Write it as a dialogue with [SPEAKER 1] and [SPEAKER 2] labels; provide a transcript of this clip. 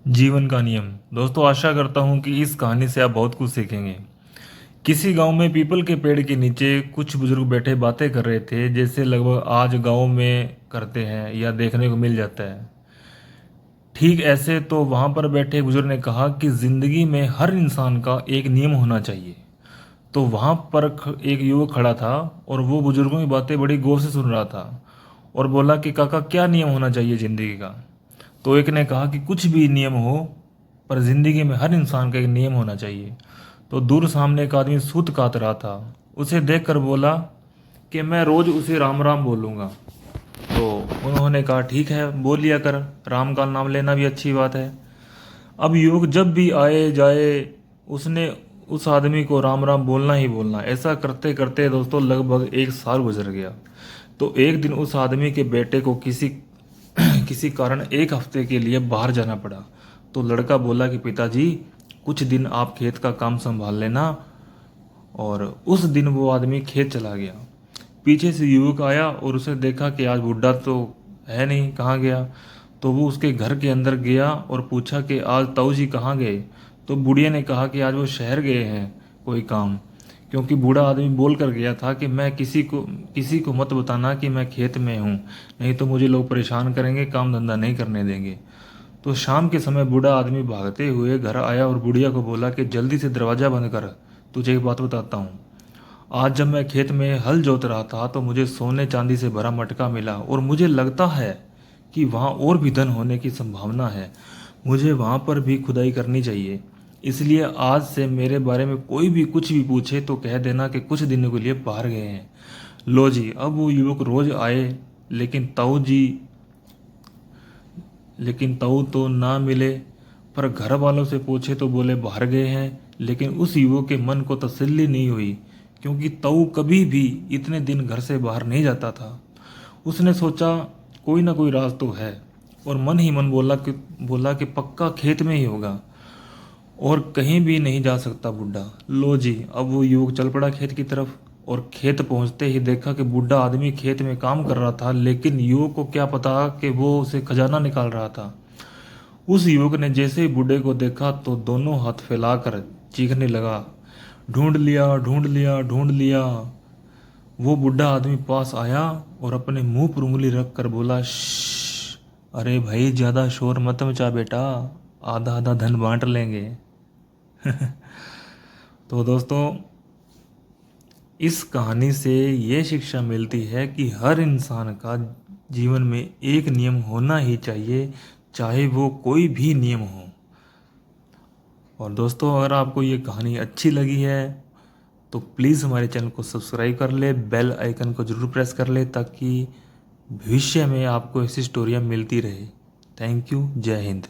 [SPEAKER 1] जीवन का नियम। दोस्तों, आशा करता हूँ कि इस कहानी से आप बहुत कुछ सीखेंगे। किसी गांव में पीपल के पेड़ के नीचे कुछ बुजुर्ग बैठे बातें कर रहे थे, जैसे लगभग आज गांव में करते हैं या देखने को मिल जाता है। ठीक ऐसे तो वहां पर बैठे एक बुजुर्ग ने कहा कि जिंदगी में हर इंसान का एक नियम होना चाहिए। तो वहां पर एक युवक खड़ा था और वो बुजुर्गों की बातें बड़ी गौर से सुन रहा था और बोला कि काका, क्या नियम होना चाहिए जिंदगी का। तो एक ने कहा कि कुछ भी नियम हो, पर जिंदगी में हर इंसान का एक नियम होना चाहिए। तो दूर सामने एक आदमी सूत कात रहा था, उसे देखकर बोला कि मैं रोज उसे राम राम बोलूंगा। तो उन्होंने कहा ठीक है, बोल लिया कर, राम का नाम लेना भी अच्छी बात है। अब युवक जब भी आए जाए, उसने उस आदमी को राम राम बोलना ही बोलना। ऐसा करते करते दोस्तों लगभग एक साल गुजर गया। तो एक दिन उस आदमी के बेटे को किसी किसी कारण एक हफ्ते के लिए बाहर जाना पड़ा। तो लड़का बोला कि पिताजी, कुछ दिन आप खेत का काम संभाल लेना। और उस दिन वो आदमी खेत चला गया। पीछे से युवक आया और उसे देखा कि आज बुढ़ा तो है नहीं, कहाँ गया। तो वो उसके घर के अंदर गया और पूछा कि आज ताऊ जी कहाँ गए। तो बुढ़िया ने कहा कि आज वो शहर गए हैं कोई काम। क्योंकि बूढ़ा आदमी बोल कर गया था कि मैं किसी को मत बताना कि मैं खेत में हूँ, नहीं तो मुझे लोग परेशान करेंगे, काम धंधा नहीं करने देंगे। तो शाम के समय बूढ़ा आदमी भागते हुए घर आया और बुढ़िया को बोला कि जल्दी से दरवाज़ा बंद कर, तुझे एक बात बताता हूँ। आज जब मैं खेत में हल जोत रहा था तो मुझे सोने चांदी से भरा मटका मिला और मुझे लगता है कि वहाँ और भी धन होने की संभावना है। मुझे वहाँ पर भी खुदाई करनी चाहिए। इसलिए आज से मेरे बारे में कोई भी कुछ भी पूछे तो कह देना कि कुछ दिनों के लिए बाहर गए हैं। लो जी, अब वो युवक रोज आए, लेकिन ताऊ तो ना मिले। पर घर वालों से पूछे तो बोले बाहर गए हैं। लेकिन उस युवक के मन को तसल्ली नहीं हुई, क्योंकि ताऊ कभी भी इतने दिन घर से बाहर नहीं जाता था। उसने सोचा कोई ना कोई राज तो है, और मन ही मन बोला कि पक्का खेत में ही होगा, और कहीं भी नहीं जा सकता बुढ़ा। लो जी, अब वो युवक चल पड़ा खेत की तरफ। और खेत पहुंचते ही देखा कि बूढ़ा आदमी खेत में काम कर रहा था, लेकिन युवक को क्या पता कि वो उसे खजाना निकाल रहा था। उस युवक ने जैसे ही बूढ़े को देखा तो दोनों हाथ फैलाकर चीखने लगा, ढूंढ लिया, ढूंढ लिया, ढूंढ लिया। वो बूढ़ा आदमी पास आया और अपने मुंह पर उंगली रख कर बोला, श्श, अरे भाई, ज्यादा शोर मत मचा बेटा, आधा आधा धन बांट लेंगे। तो दोस्तों, इस कहानी से ये शिक्षा मिलती है कि हर इंसान का जीवन में एक नियम होना ही चाहिए, चाहे वो कोई भी नियम हो। और दोस्तों, अगर आपको ये कहानी अच्छी लगी है तो प्लीज़ हमारे चैनल को सब्सक्राइब कर ले, बेल आइकन को ज़रूर प्रेस कर ले, ताकि भविष्य में आपको ऐसी स्टोरियाँ मिलती रहे। Thank you. जय हिंद।